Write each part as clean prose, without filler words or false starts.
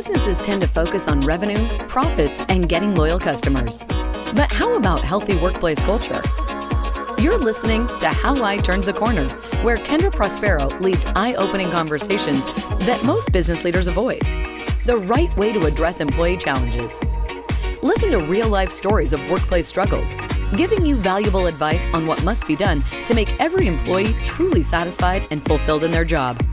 Businesses tend to focus on revenue, profits, and getting loyal customers. But how about healthy workplace culture? You're listening to How I Turned the Corner, where Kendra Prospero leads eye-opening conversations that most business leaders avoid. The right way to address employee challenges. Listen to real-life stories of workplace struggles, giving you valuable advice on what must be done to make every employee truly satisfied and fulfilled in their job.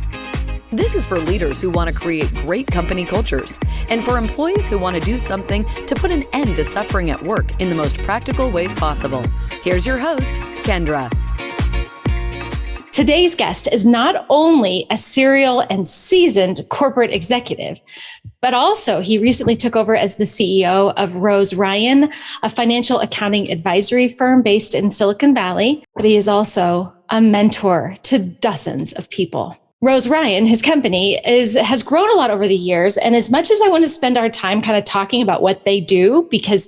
This is for leaders who want to create great company cultures and for employees who want to do something to put an end to suffering at work in the most practical ways possible. Here's your host, Kendra. Today's guest is not only a serial and seasoned corporate executive, but also he recently took over as the CEO of RoseRyan, a financial accounting advisory firm based in Silicon Valley. But he is also a mentor to dozens of people. RoseRyan, his company, has grown a lot over the years. And as much as I want to spend our time kind of talking about what they do, because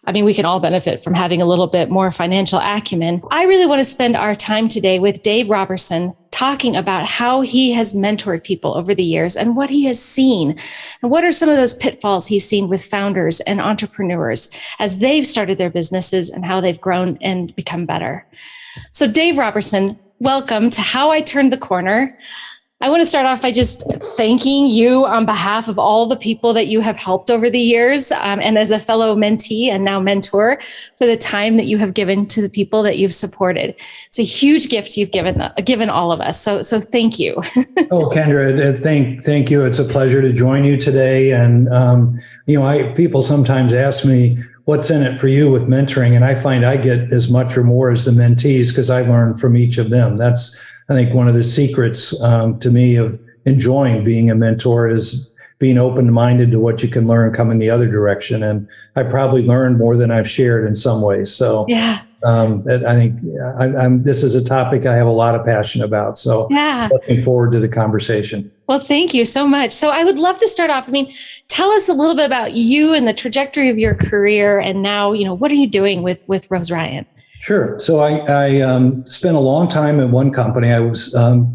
we can all benefit from having a little bit more financial acumen, I really want to spend our time today with Dave Roberson talking about how he has mentored people over the years and what he has seen. And what are some of those pitfalls he's seen with founders and entrepreneurs as they've started their businesses and how they've grown and become better. So Dave Roberson, welcome to How I Turned the Corner. I want to start off by just thanking you on behalf of all the people that you have helped over the years, and as a fellow mentee and now mentor, for the time that you have given to the people that you've supported. It's a huge gift you've given all of us. So thank you. Oh, Kendra, thank you. It's a pleasure to join you today. And people sometimes ask me, what's in it for you with mentoring? And I find I get as much or more as the mentees because I learn from each of them. That's, I think, one of the secrets to me of enjoying being a mentor is being open-minded to what you can learn coming the other direction. And I probably learned more than I've shared in some ways. So yeah, I think this is a topic I have a lot of passion about. So yeah, looking forward to the conversation. Well, thank you so much. So I would love to start off. Tell us a little bit about you and the trajectory of your career. And now, what are you doing with RoseRyan? Sure. So I spent a long time in one company. I was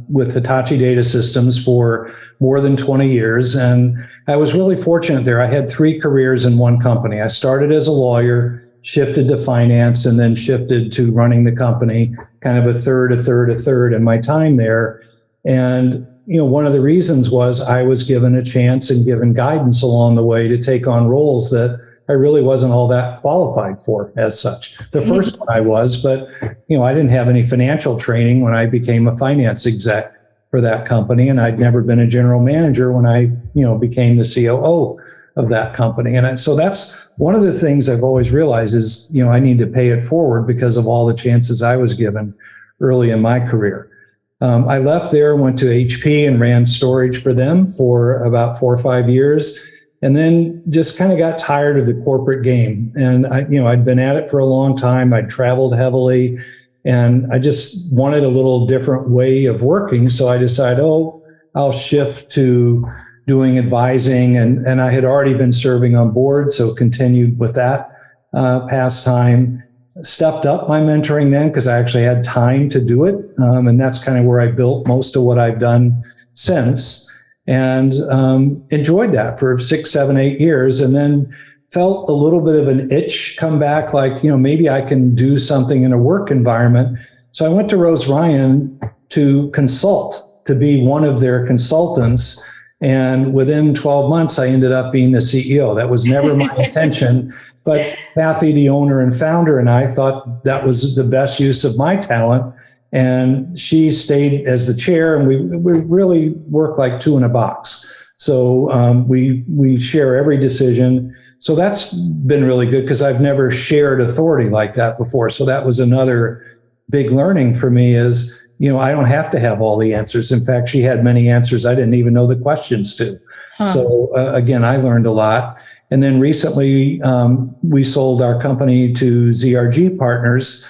with Hitachi Data Systems for more than 20 years. And I was really fortunate there. I had 3 careers in one company. I started as a lawyer, shifted to finance, and then shifted to running the company, kind of a third in my time there. And, one of the reasons was I was given a chance and given guidance along the way to take on roles that I really wasn't all that qualified for as such. The first one I was, but, I didn't have any financial training when I became a finance exec for that company. And I'd never been a general manager when I, became the COO of that company. And so that's one of the things I've always realized is, I need to pay it forward because of all the chances I was given early in my career. I left there, went to HP and ran storage for them for about 4 or 5 years. And then just kind of got tired of the corporate game. And I'd been at it for a long time. I'd traveled heavily and I just wanted a little different way of working. So I decided, I'll shift to doing advising. And I had already been serving on board, so continued with that pastime. Stepped up my mentoring then because I actually had time to do it. And that's kind of where I built most of what I've done since. And enjoyed that for 6, 7, 8 years, and then felt a little bit of an itch come back, like, maybe I can do something in a work environment. So I went to RoseRyan to consult, to be one of their consultants. And within 12 months, I ended up being the CEO. That was never my intention. But Kathy, the owner and founder, and I thought that was the best use of my talent. And she stayed as the chair, and we really work like 2 in a box. So we share every decision. So that's been really good because I've never shared authority like that before. So that was another big learning for me is, I don't have to have all the answers. In fact, she had many answers I didn't even know the questions to. So again, I learned a lot. And then recently we sold our company to ZRG Partners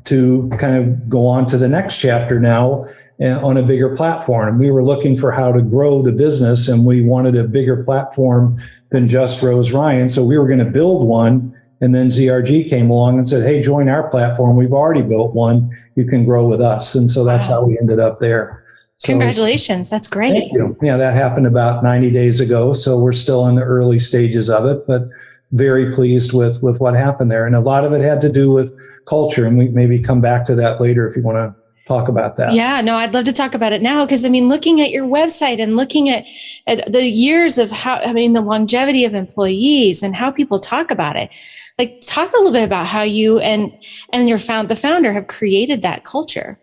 to kind of go on to the next chapter now on a bigger platform. We were looking for how to grow the business, and we wanted a bigger platform than just RoseRyan. So we were going to build one, and then ZRG came along and said, hey, join our platform. We've already built one. You can grow with us. And so that's how we ended up there. So, congratulations. That's great. Thank you. Yeah, that happened about 90 days ago. So we're still in the early stages of it, but very pleased with what happened there. And a lot of it had to do with culture. And we maybe come back to that later if you want to talk about that. Yeah, no, I'd love to talk about it now, because I mean, looking at your website and looking at the years of the longevity of employees and how people talk about it, like talk a little bit about how you and the founder have created that culture.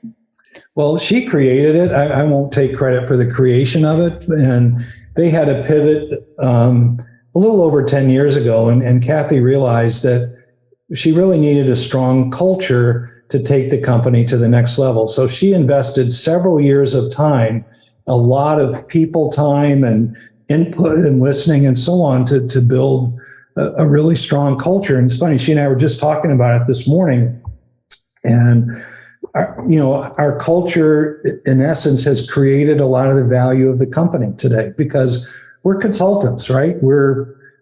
Well, she created it. I won't take credit for the creation of it. And they had a pivot a little over 10 years ago. And Kathy realized that she really needed a strong culture to take the company to the next level. So she invested several years of time, a lot of people time and input and listening and so on to build a really strong culture. And it's funny, she and I were just talking about it this morning. And our culture, in essence, has created a lot of the value of the company today, because we're consultants, right?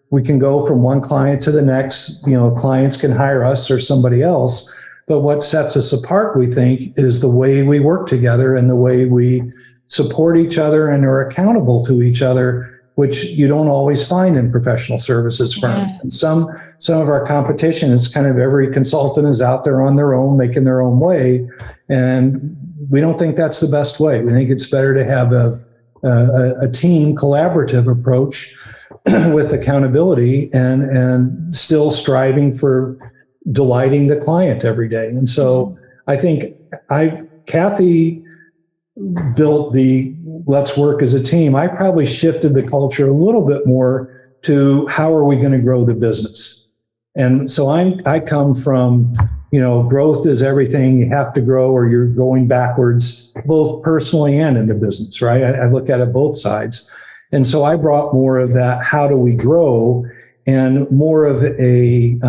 We can go from one client to the next. Clients can hire us or somebody else. But what sets us apart, we think, is the way we work together and the way we support each other and are accountable to each other, which you don't always find in professional services firms. Yeah. And some of our competition is kind of every consultant is out there on their own, making their own way. And we don't think that's the best way. We think it's better to have a team collaborative approach with accountability and still striving for delighting the client every day. And so I think Kathy built the let's work as a team. I probably shifted the culture a little bit more to how are we going to grow the business? And so I come from, growth is everything. You have to grow or you're going backwards, both personally and in the business, right? I look at it both sides. And so I brought more of that, how do we grow, and more of a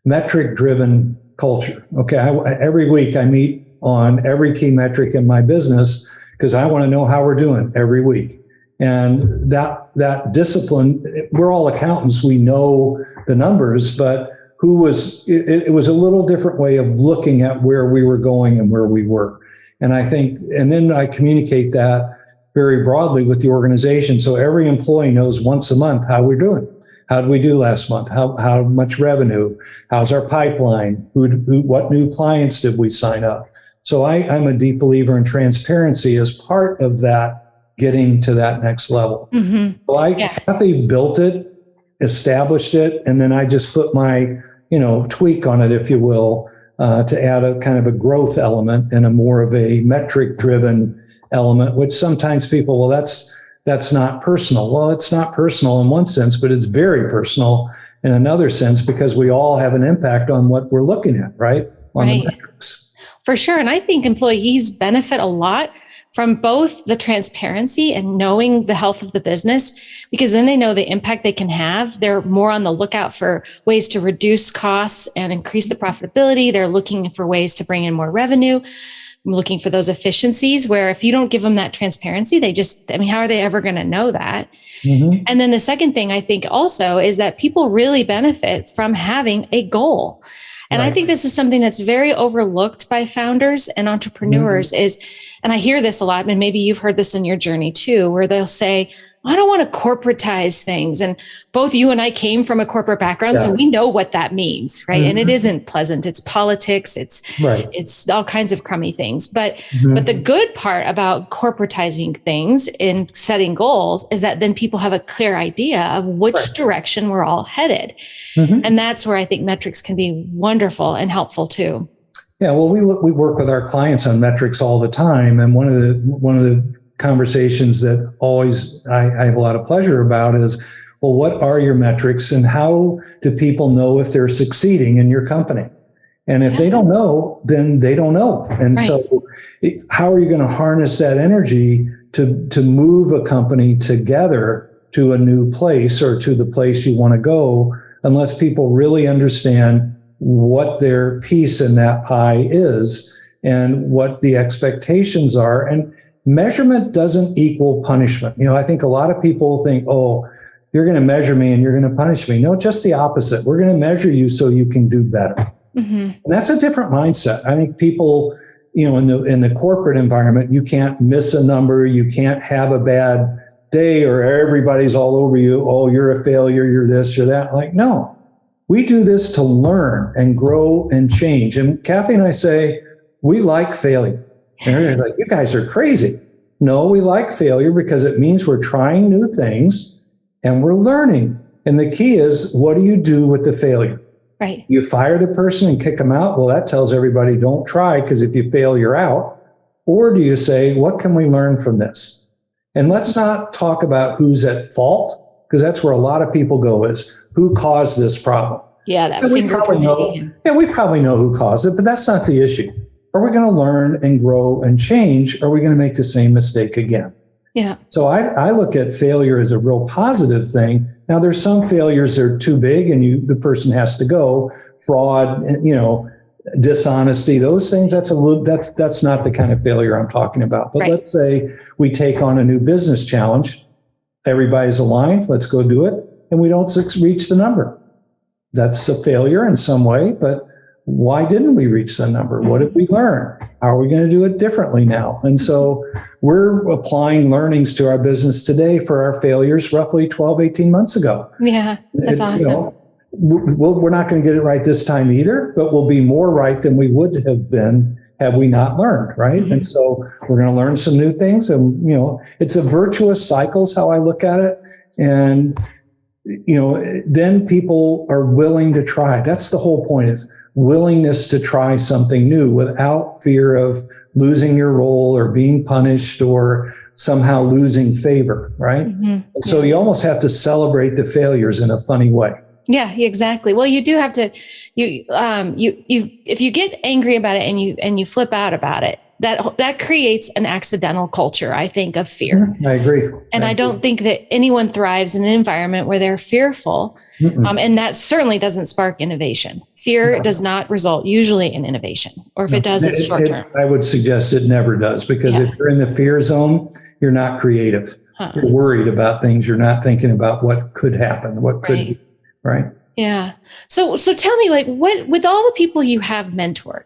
metric-driven culture. Okay, every week I meet on every key metric in my business because I want to know how we're doing every week. And that discipline, we're all accountants, we know the numbers, but it was a little different way of looking at where we were going and where we were. And then I communicate that very broadly with the organization. So every employee knows once a month how we're doing. How did we do last month? How much revenue? How's our pipeline? What new clients did we sign up? So I'm a deep believer in transparency as part of that getting to that next level. Mm-hmm. So Kathy built it, established it, and then I just put my tweak on it, if you will, to add a kind of a growth element and a more of a metric-driven element, which sometimes people, well, that's not personal. Well, it's not personal in one sense, but it's very personal in another sense, because we all have an impact on what we're looking at, right? On the metrics. For sure. And I think employees benefit a lot from both the transparency and knowing the health of the business, because then they know the impact they can have. They're more on the lookout for ways to reduce costs and increase the profitability. They're looking for ways to bring in more revenue, looking for those efficiencies, where if you don't give them that transparency, how are they ever going to know that? Mm-hmm. And then the second thing I think also is that people really benefit from having a goal. And I think this is something that's very overlooked by founders and entrepreneurs and I hear this a lot, and maybe you've heard this in your journey too, where they'll say, I don't want to corporatize things. And both you and I came from a corporate background, so we know what that means, right? Mm-hmm. And it isn't pleasant. It's politics. It's all kinds of crummy things. But the good part about corporatizing things and setting goals is that then people have a clear idea of which direction we're all headed. Mm-hmm. And that's where I think metrics can be wonderful and helpful too. Yeah, well, we work with our clients on metrics all the time, and one of the conversations that always I have a lot of pleasure about is, well, what are your metrics and how do people know if they're succeeding in your company? And if they don't know, then they don't know. And so how are you going to harness that energy to move a company together to a new place or to the place you want to go, unless people really understand what their piece in that pie is and what the expectations are. And measurement doesn't equal punishment. I think a lot of people think, oh, you're going to measure me and you're going to punish me. No, just the opposite. We're going to measure you so you can do better. Mm-hmm. And that's a different mindset. I think people, in the corporate environment, you can't miss a number, you can't have a bad day, or everybody's all over you. Oh, you're a failure, you're this, you're that. Like, no, we do this to learn and grow and change. And Kathy and I say, we like failure. And everybody's like, you guys are crazy. No, we like failure because it means we're trying new things and we're learning. And the key is, what do you do with the failure? Right. You fire the person and kick them out. Well, that tells everybody don't try, because if you fail, you're out. Or do you say, what can we learn from this? And let's not talk about who's at fault, because that's where a lot of people go, is who caused this problem. Yeah, that and finger pointing. We probably know who caused it, but that's not the issue. Are we going to learn and grow and change? Or are we going to make the same mistake again? Yeah. So I look at failure as a real positive thing. Now, there's some failures that are too big and the person has to go. Fraud, dishonesty, those things, that's not the kind of failure I'm talking about. But let's say we take on a new business challenge. Everybody's aligned. Let's go do it. And we don't reach the number. That's a failure in some way, but why didn't we reach the number? What did we learn? How are we going to do it differently now? And so we're applying learnings to our business today for our failures roughly 12, 18 months ago. Yeah, that's awesome. We're not going to get it right this time either, but we'll be more right than we would have been had we not learned, right? Mm-hmm. And so we're going to learn some new things. And, it's a virtuous cycle is how I look at it. And then people are willing to try. That's the whole point, is willingness to try something new without fear of losing your role or being punished or somehow losing favor, right? Mm-hmm. So you almost have to celebrate the failures in a funny way. Yeah, exactly. Well, you do have to, if you get angry about it and you flip out about it, that creates an accidental culture, I think, of fear. I agree. And I don't think that anyone thrives in an environment where they're fearful. And that certainly doesn't spark innovation. Fear does not result usually in innovation, or if it does, it's short term. I would suggest it never does, because if you're in the fear zone, you're not creative. You're worried about things. You're not thinking about what could happen, what could be, right? Yeah. So tell me, like, what, with all the people you have mentored,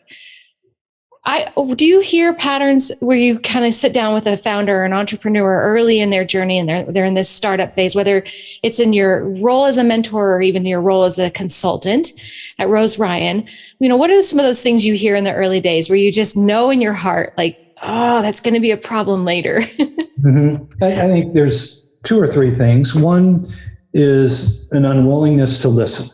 do you hear patterns where you kind of sit down with a founder or an entrepreneur early in their journey and they're in this startup phase, whether it's in your role as a mentor or even your role as a consultant at RoseRyan? What are some of those things you hear in the early days where you just know in your heart, like, oh, that's going to be a problem later? Mm-hmm. I think there's two or three things. One is an unwillingness to listen.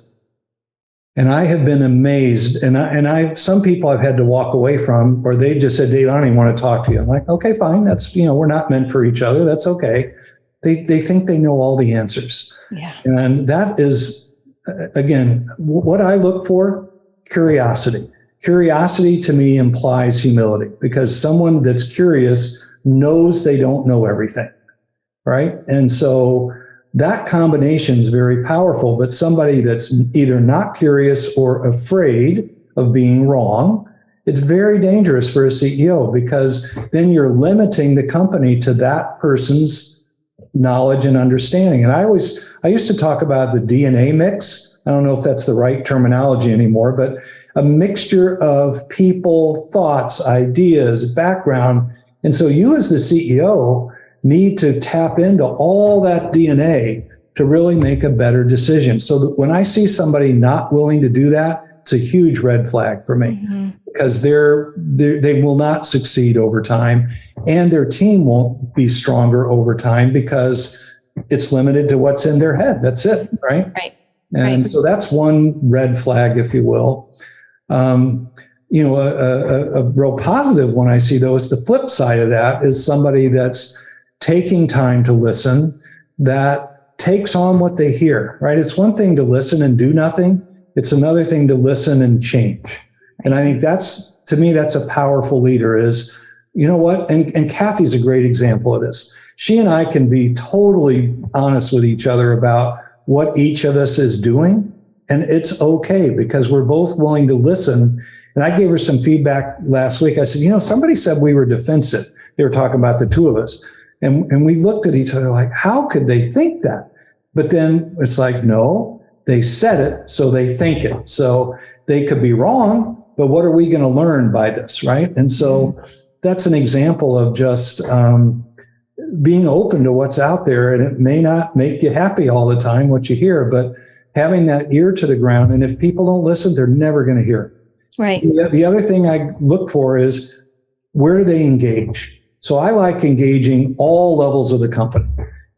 And I have been amazed, and some people I've had to walk away from, or they just said, Dave, I don't even want to talk to you. I'm like, okay, fine. That's, we're not meant for each other. That's okay. They think they know all the answers. Yeah. And that is, again, what I look for, curiosity. Curiosity to me implies humility, because someone that's curious knows they don't know everything, right? And so that combination is very powerful, but somebody that's either not curious or afraid of being wrong, it's very dangerous for a CEO, because then you're limiting the company to that person's knowledge and understanding. And I used to talk about the DNA mix. I don't know if that's the right terminology anymore, but a mixture of people, thoughts, ideas, background. And so you as the CEO need to tap into all that DNA to really make a better decision. So that when I see somebody not willing to do that, it's a huge red flag for me, because they will not succeed over time, and their team won't be stronger over time because it's limited to what's in their head. That's it, right? Right. And so that's one red flag, if you will. A real positive one I see, though, is the flip side of that is somebody that's taking time to listen, that takes on what they hear, right? It's one thing to listen and do nothing. It's another thing to listen and change. And I think to me, that's a powerful leader is, you know what? And Kathy's a great example of this. She and I can be totally honest with each other about what each of us is doing. And it's okay, because we're both willing to listen. And I gave her some feedback last week. I said, somebody said we were defensive. They were talking about the two of us. And we looked at each other like, how could they think that? But then it's like, no, they said it, so they think it. So they could be wrong, but what are we going to learn by this, right? And so that's an example of just being open to what's out there. And it may not make you happy all the time, what you hear, but having that ear to the ground. And if people don't listen, they're never going to hear it. Right. The other thing I look for is, where do they engage? So I like engaging all levels of the company,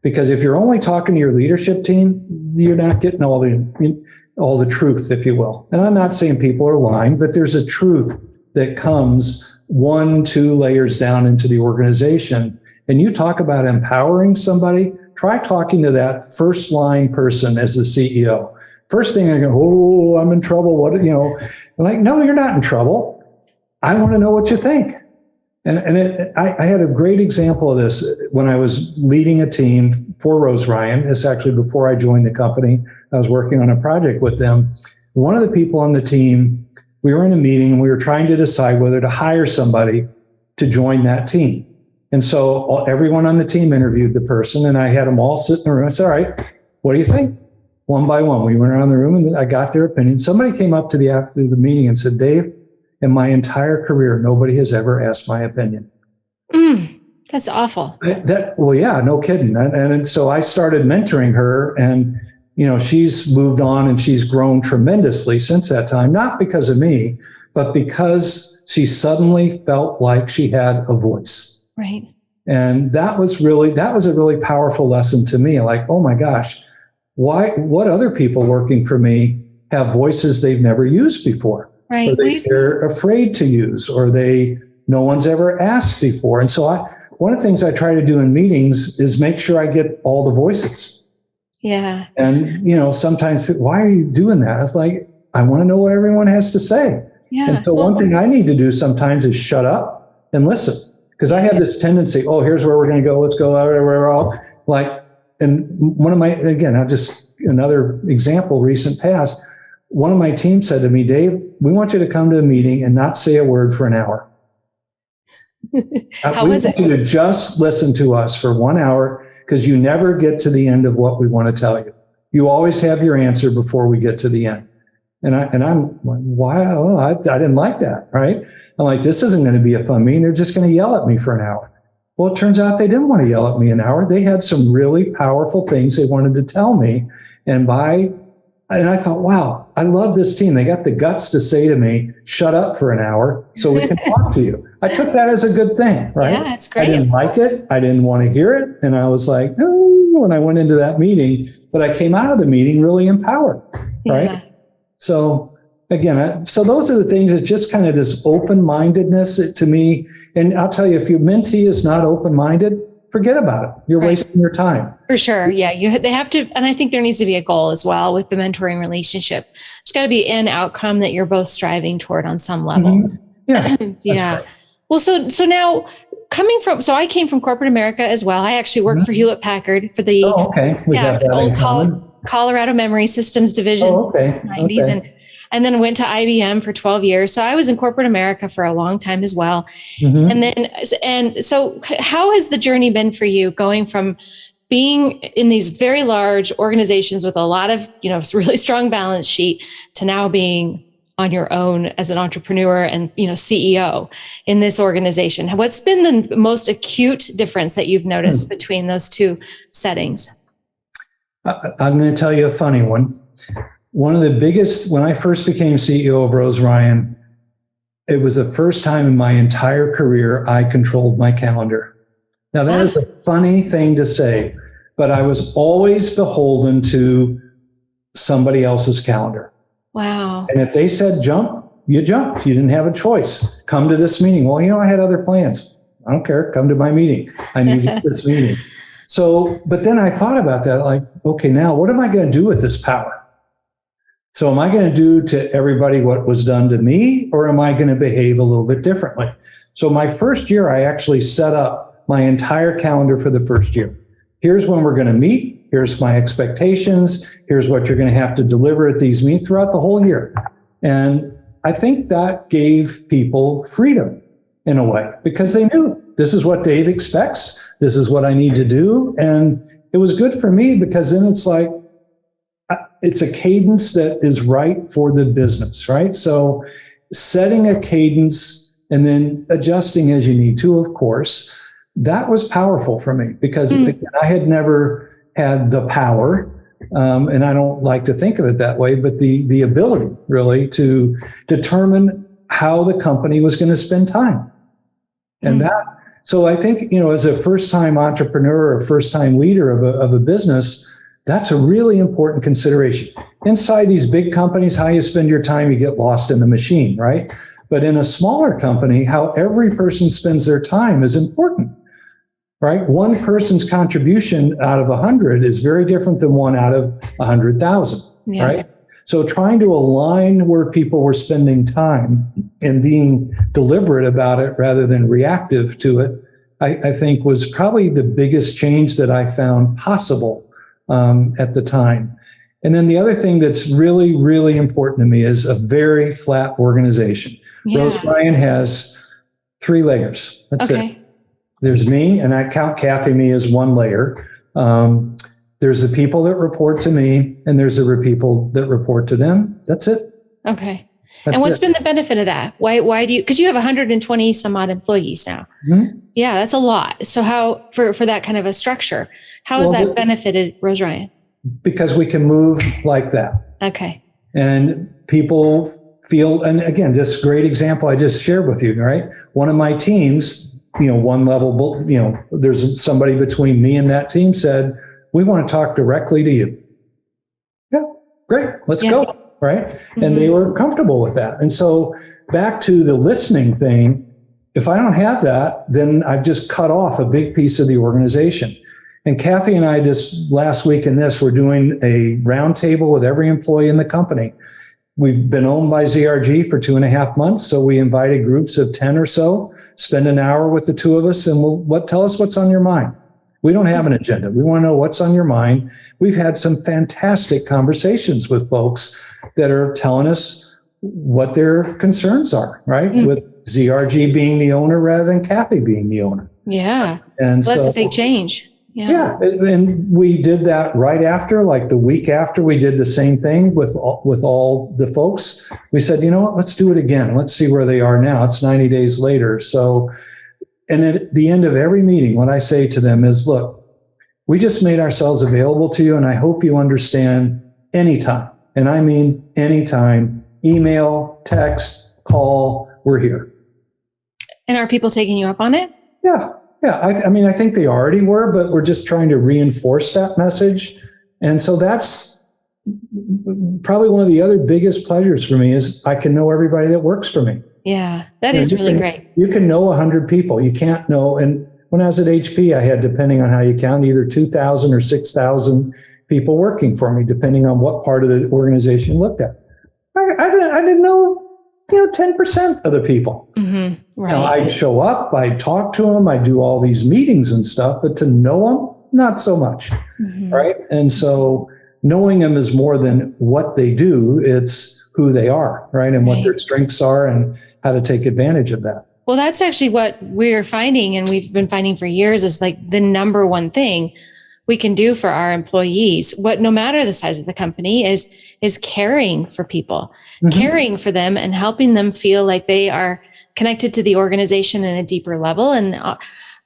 because if you're only talking to your leadership team, you're not getting all the truth, if you will. And I'm not saying people are lying, but there's a truth that comes 1-2 layers down into the organization. And you talk about empowering somebody, try talking to that first line person as the CEO. First thing I go, oh, I'm in trouble. What, I'm like, no, you're not in trouble. I want to know what you think. I had a great example of this when I was leading a team for RoseRyan. It's actually before I joined the company. I was working on a project with them. One of the people on the team, we were in a meeting and we were trying to decide whether to hire somebody to join that team. And so everyone on the team interviewed the person, and I had them all sit in the room. I said, all right, what do you think? One by one, we went around the room and I got their opinion. Somebody came up to after the meeting and said, Dave, in my entire career, nobody has ever asked my opinion. That's awful. Well, yeah, no kidding. And so I started mentoring her, and she's moved on and she's grown tremendously since that time, not because of me, but because she suddenly felt like she had a voice. Right. And that was a really powerful lesson to me. Like, oh my gosh, what other people working for me have voices they've never used before? Right. Or they're afraid to use, or no one's ever asked before. And so one of the things I try to do in meetings is make sure I get all the voices. Yeah. And, sometimes people, why are you doing that? It's like, I want to know what everyone has to say. Yeah. And so one thing I need to do sometimes is shut up and listen. Because I have this tendency, here's where we're going to go. Let's go. And one of another example, recent past, one of my team said to me, Dave, we want you to come to a meeting and not say a word for an hour. How was it? We want you to just listen to us for 1 hour, because you never get to the end of what we want to tell you. You always have your answer before we get to the end. And I'm like, wow, I didn't like that, right? I'm like, this isn't going to be a fun meeting. They're just going to yell at me for an hour. Well, it turns out they didn't want to yell at me an hour. They had some really powerful things they wanted to tell me. And I thought, wow, I love this team. They got the guts to say to me, shut up for an hour so we can talk to you. I took that as a good thing, right? Yeah, it's great. I didn't like it. I didn't want to hear it. And I was like, no, when I went into that meeting, but I came out of the meeting really empowered, right? Yeah. So again, so those are the things that just kind of this open-mindedness to me. And I'll tell you, if your mentee is not open-minded, forget about it. You're wasting your time. For sure. Yeah. They have to. And I think there needs to be a goal as well with the mentoring relationship. It's got to be an outcome that you're both striving toward on some level. Mm-hmm. Yeah. Yeah. Right. Well, so now I came from corporate America as well. I actually worked for Hewlett Packard for the old Colorado Memory Systems division, 90s, and then went to IBM for 12 years. So I was in corporate America for a long time as well. Mm-hmm. And so how has the journey been for you, going from being in these very large organizations with a lot of, really strong balance sheet, to now being on your own as an entrepreneur and, CEO in this organization? What's been the most acute difference that you've noticed between those two settings? I'm going to tell you a funny one. One of the biggest, when I first became CEO of RoseRyan, it was the first time in my entire career I controlled my calendar. Now, that is a funny thing to say, but I was always beholden to somebody else's calendar. Wow. And if they said jump, you jumped. You didn't have a choice. Come to this meeting. Well, I had other plans. I don't care. Come to my meeting. I need this meeting. So, but then I thought about that, like, okay, now what am I going to do with this power? So am I going to do to everybody what was done to me, or am I going to behave a little bit differently? So my first year, I actually set up my entire calendar for the first year. Here's when we're going to meet. Here's my expectations. Here's what you're going to have to deliver at these meetings throughout the whole year. And I think that gave people freedom in a way, because they knew this is what Dave expects. This is what I need to do. And it was good for me, because then it's like, it's a cadence that is right for the business, right? So setting a cadence and then adjusting as you need to, of course, that was powerful for me because again, I had never had the power, and I don't like to think of it that way, but the ability really to determine how the company was going to spend time. And so I think, as a first-time entrepreneur or first-time leader of a business, that's a really important consideration. Inside these big companies, how you spend your time, you get lost in the machine, right? But in a smaller company, how every person spends their time is important, right? One person's contribution out of 100 is very different than one out of 100,000, right? So trying to align where people were spending time and being deliberate about it rather than reactive to it, I think was probably the biggest change that I found possible at the time. And then the other thing that's really, really important to me is a very flat organization. RoseRyan has 3 layers. That's it. There's me, and I count Kathy me as one layer. There's the people that report to me, and there's the people that report to them. That's it. Okay. And what's been the benefit of that? Why do you, because you have 120 some odd employees now. Yeah, that's a lot. So how, for that kind of a structure, how has that benefited RoseRyan? Because we can move like that. Okay. And people feel, and again, just great example I just shared with you, right? One of my teams, one level, there's somebody between me and that team said, we want to talk directly to you. Yeah, great. Let's go. Right. And they were comfortable with that. And so back to the listening thing, if I don't have that, then I've just cut off a big piece of the organization. And Kathy and I this last week we're doing a roundtable with every employee in the company. We've been owned by ZRG for 2.5 months. So we invited groups of 10 or so, spend an hour with the two of us, and tell us what's on your mind. We don't have an agenda. We want to know what's on your mind. We've had some fantastic conversations with folks that are telling us what their concerns are, right? With ZRG being the owner rather than Kathy being the owner. Yeah. And that's a big change. Yeah. And we did that right after, like the week after we did the same thing with all the folks. We said, you know what, let's do it again. Let's see where they are now. It's 90 days later. So, and at the end of every meeting, what I say to them is, look, we just made ourselves available to you. And I hope you understand anytime. And I mean, anytime, email, text, call, we're here. And are people taking you up on it? Yeah. I mean, I think they already were, but we're just trying to reinforce that message. And so that's probably one of the other biggest pleasures for me is I can know everybody that works for me. Yeah, that is really great. You can know 100 people. You can't know. And when I was at HP, I had, depending on how you count, either 2,000 or 6,000 people working for me, depending on what part of the organization you looked at. I didn't know, 10% of the people. Right. I'd show up, I'd talk to them, I'd do all these meetings and stuff, but to know them, not so much. Right. And so knowing them is more than what they do. It's who they are, right? And what their strengths are and how to take advantage of that. Well, that's actually what we're finding, and we've been finding for years, is like the number one thing we can do for our employees, no matter the size of the company, is caring for people, caring for them and helping them feel like they are connected to the organization in a deeper level and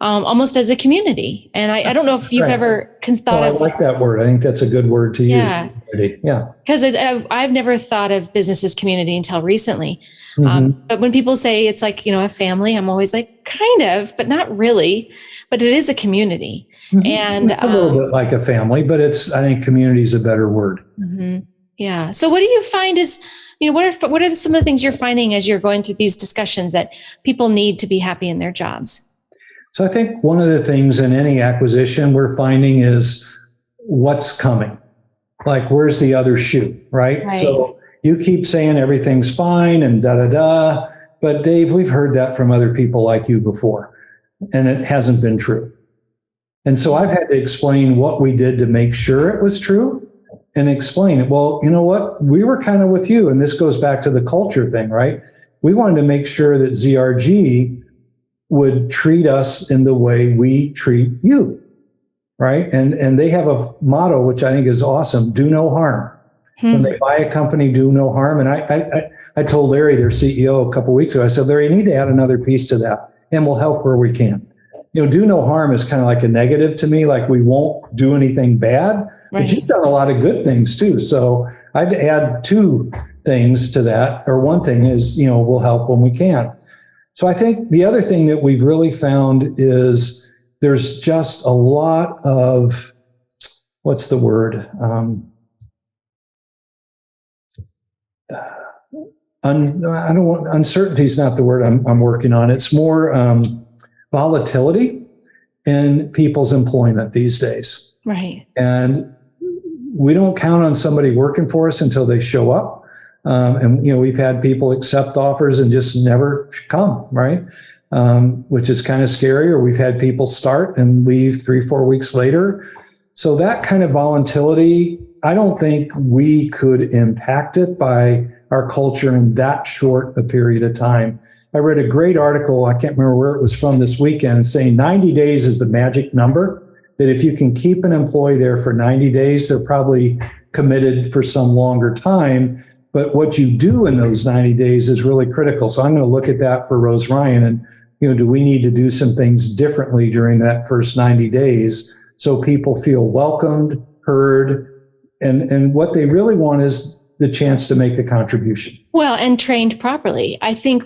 almost as a community. And I don't know if you've ever thought of... I like that word. I think that's a good word to use. Yeah. Because I've never thought of business as community until recently. But when people say it's like, a family, I'm always like, kind of, but not really. But it is a community. And a little bit like a family, but I think community is a better word. Yeah. So what do you find is, what are some of the things you're finding as you're going through these discussions that people need to be happy in their jobs? So I think one of the things in any acquisition we're finding is what's coming. Like, where's the other shoe, right? So you keep saying everything's fine and da-da-da, but Dave, we've heard that from other people like you before, and it hasn't been true. And so I've had to explain what we did to make sure it was true and explain it. Well, you know what? We were kind of with you, and this goes back to the culture thing, right? We wanted to make sure that ZRG would treat us in the way we treat you, right? And they have a motto, which I think is awesome: do no harm. When they buy a company, do no harm. And I told Larry, their CEO, a couple of weeks ago, I said, Larry, you need to add another piece to that, and we'll help where we can. Do no harm is kind of like a negative to me, like we won't do anything bad, but you've done a lot of good things too. So I'd add two things to that, or one thing is, we'll help when we can. So I think the other thing that we've really found is there's just a lot of, what's the word? Uncertainty is not the word I'm working on. It's more volatility in people's employment these days. Right. And we don't count on somebody working for us until they show up. And we've had people accept offers and just never come, right? Which is kind of scary. Or we've had people start and leave 3-4 weeks later. So that kind of volatility, I don't think we could impact it by our culture in that short a period of time. I read a great article, I can't remember where it was from this weekend, saying 90 days is the magic number, that if you can keep an employee there for 90 days, they're probably committed for some longer time. But what you do in those 90 days is really critical. So I'm going to look at that for RoseRyan and, do we need to do some things differently during that first 90 days so people feel welcomed, heard, and what they really want is the chance to make a contribution. Well, and trained properly. I think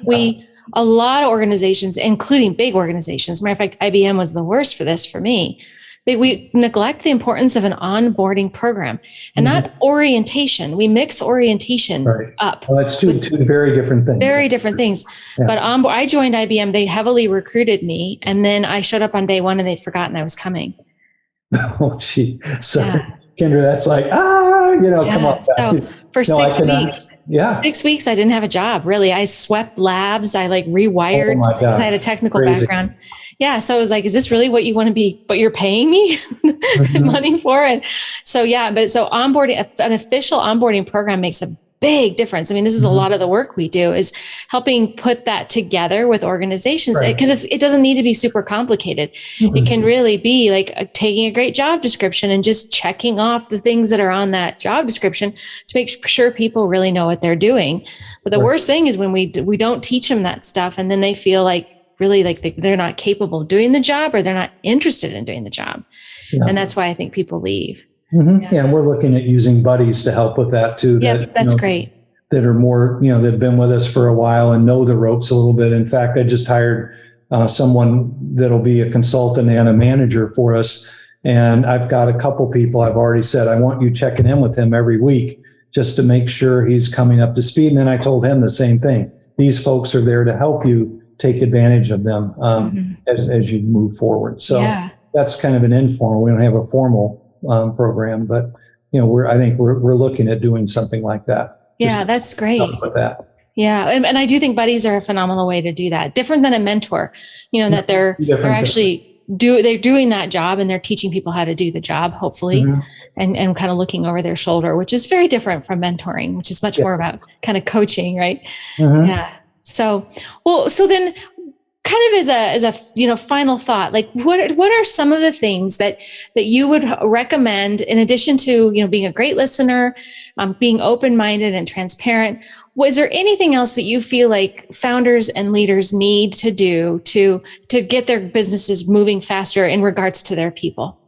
a lot of organizations, including big organizations, matter of fact, IBM was the worst for this for me. We neglect the importance of an onboarding program and not orientation. We mix orientation up. Well, that's two very different things. Very different things. Yeah. But I joined IBM. They heavily recruited me. And then I showed up on day one and they'd forgotten I was coming. Oh, gee. So, Kendra, that's like, come on. So for 6 weeks. 6 weeks, I didn't have a job, really. I swept labs. I rewired because I had a technical background. Yeah. So I was like, is this really what you want to be, what you're paying me money for? And so, so onboarding, an official onboarding program makes a big difference. I mean, this is a lot of the work we do is helping put that together with organizations because it doesn't need to be super complicated. It can really be like taking a great job description and just checking off the things that are on that job description to make sure people really know what they're doing. But the worst thing is when we don't teach them that stuff and then they feel like really like they're not capable of doing the job or they're not interested in doing the job. And that's why I think people leave. Yeah, and we're looking at using buddies to help with that too. That's great. That are more, that have been with us for a while and know the ropes a little bit. In fact, I just hired someone that'll be a consultant and a manager for us. And I've got a couple people I've already said, I want you checking in with him every week just to make sure he's coming up to speed. And then I told him the same thing. These folks are there to help you take advantage of them as you move forward. So that's kind of an informal. We don't have a formal program, but I think we're looking at doing something like that. Yeah, that's great. With that. Yeah, and I do think buddies are a phenomenal way to do that. Different than a mentor, that they're actually they're doing that job and they're teaching people how to do the job, hopefully, and kind of looking over their shoulder, which is very different from mentoring, which is much more about kind of coaching, right? Yeah. So then kind of as a final thought, like what are some of the things that you would recommend in addition to being a great listener, being open-minded and transparent? Was there anything else that you feel like founders and leaders need to do to get their businesses moving faster in regards to their people?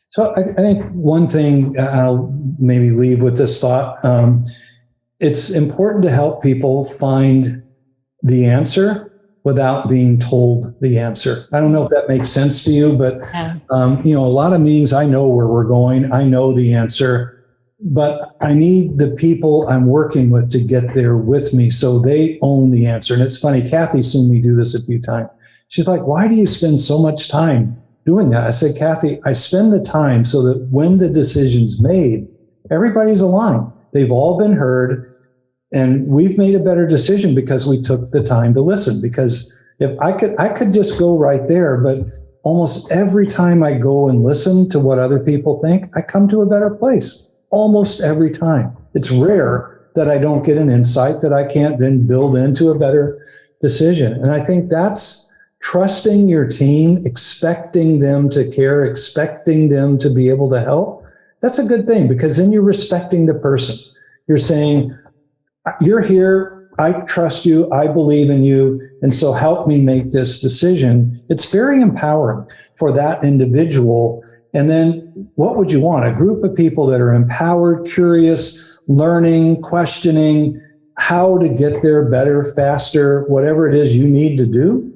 So I think one thing I'll maybe leave with this thought, it's important to help people find the answer without being told the answer. I don't know if that makes sense to you, but a lot of meetings, I know where we're going. I know the answer, but I need the people I'm working with to get there with me so they own the answer. And it's funny, Kathy's seen me do this a few times. She's like, why do you spend so much time doing that? I said, Kathy, I spend the time so that when the decision's made, everybody's aligned. They've all been heard. And we've made a better decision because we took the time to listen. Because if I could just go right there, but almost every time I go and listen to what other people think, I come to a better place. Almost every time. It's rare that I don't get an insight that I can't then build into a better decision. And I think that's trusting your team, expecting them to care, expecting them to be able to help. That's a good thing because then you're respecting the person. You're saying, you're here, I trust you, I believe in you, and so help me make this decision. It's very empowering for that individual. And then what would you want? A group of people that are empowered, curious, learning, questioning how to get there better, faster, whatever it is you need to do.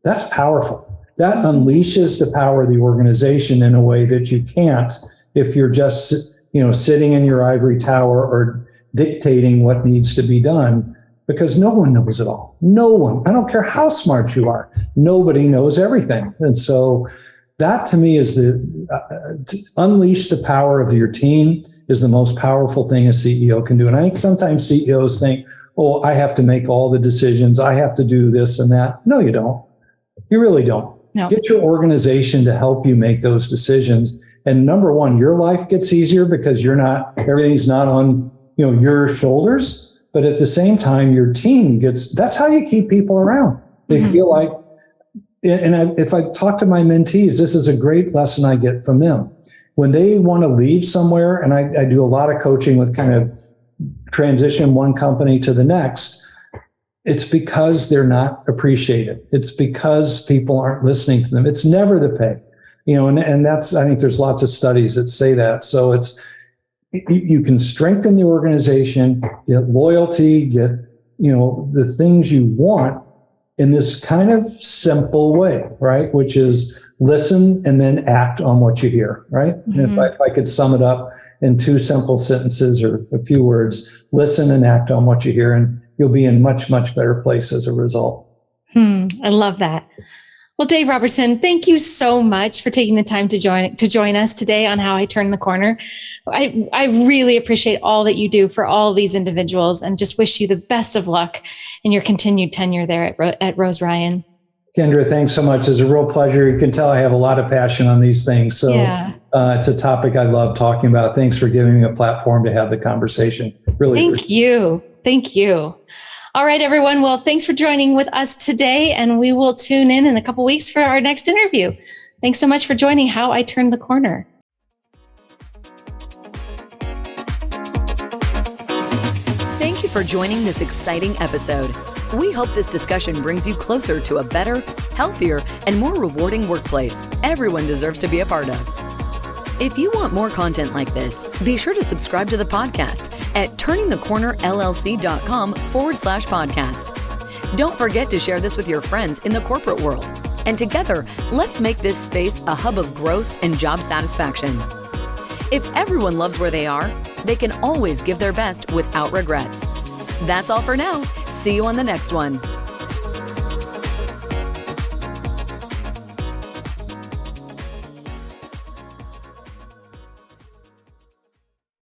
That's powerful. That unleashes the power of the organization in a way that you can't if you're just, sitting in your ivory tower or dictating what needs to be done, because no one knows it all. No one. I don't care how smart you are. Nobody knows everything. And so that to me is to unleash the power of your team is the most powerful thing a CEO can do. And I think sometimes CEOs think, oh, I have to make all the decisions. I have to do this and that. No, you don't. You really don't. No. Get your organization to help you make those decisions. And number one, your life gets easier because everything's not on, your shoulders. But at the same time, your team that's how you keep people around. They feel like, if I talk to my mentees, this is a great lesson I get from them. When they want to leave somewhere, and I do a lot of coaching with kind of transition one company to the next, it's because they're not appreciated. It's because people aren't listening to them. It's never the pay, and that's, I think there's lots of studies that say that. So you can strengthen the organization, get loyalty, get, the things you want in this kind of simple way, right? Which is listen and then act on what you hear, right? Mm-hmm. If I could sum it up in 2 simple sentences or a few words, listen and act on what you hear, and you'll be in much, much better place as a result. I love that. Well, Dave Roberson, thank you so much for taking the time to join us today on How I Turn the Corner. I really appreciate all that you do for all these individuals, and just wish you the best of luck in your continued tenure there at RoseRyan. Kendra, thanks so much. It's a real pleasure. You can tell I have a lot of passion on these things. So it's a topic I love talking about. Thanks for giving me a platform to have the conversation. Really. Thank you. Thank you. All right, everyone. Well, thanks for joining with us today, and we will tune in a couple weeks for our next interview. Thanks so much for joining How I Turned the Corner. Thank you for joining this exciting episode. We hope this discussion brings you closer to a better, healthier, and more rewarding workplace everyone deserves to be a part of. If you want more content like this, be sure to subscribe to the podcast at turningthecornerllc.com/podcast. Don't forget to share this with your friends in the corporate world. And together, let's make this space a hub of growth and job satisfaction. If everyone loves where they are, they can always give their best without regrets. That's all for now. See you on the next one.